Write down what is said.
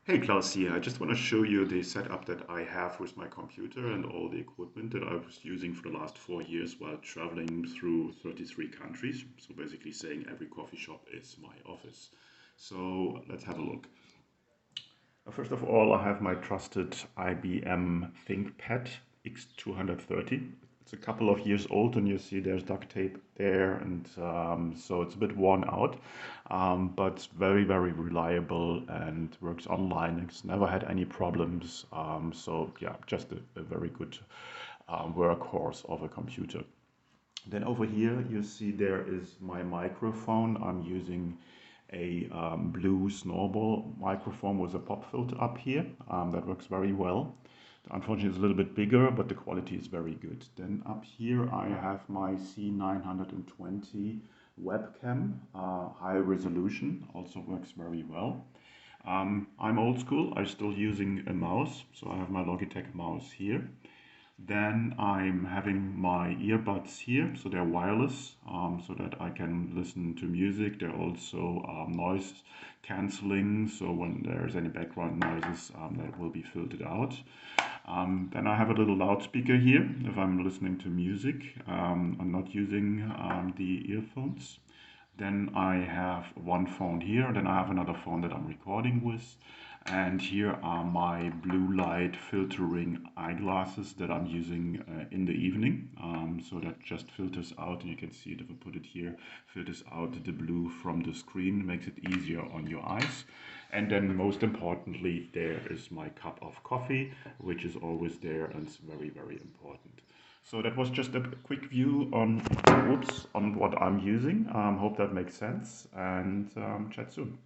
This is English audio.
Hey Klaus here. I just want to show you the setup that I have with my computer and all the equipment that I was using for the last 4 years while traveling through 33 countries. So basically saying every coffee shop is my office. So let's have a look. First of all, I have my trusted IBM ThinkPad X230. It's a couple of years old, and you see there's duct tape there, and so it's a bit worn out, but very, very reliable and works on Linux. Never had any problems. So yeah, just a very good workhorse of a computer. Then over here you see there is my microphone. I'm using a blue Snowball microphone with a pop filter up here. That works very well. Unfortunately, it's a little bit bigger, but the quality is very good. Then up here I have my C920 webcam, high resolution, also works very well. I'm old school, I'm still using a mouse, so I have my Logitech mouse here. Then I'm having my earbuds here, so they're wireless, so that I can listen to music. They're also noise cancelling, so when there's any background noises, that will be filtered out. Then I have a little loudspeaker here if I'm listening to music. I'm not using the earphones. Then I have one phone here, then I have another phone that I'm recording with. And here are my blue light filtering eyeglasses that I'm using in the evening. So that just filters out, and you can see it if I put it here, filters out the blue from the screen, makes it easier on your eyes. And then most importantly, there is my cup of coffee, which is always there and it's very, very important. So that was just a quick view on, on what I'm using. Hope that makes sense, and chat soon.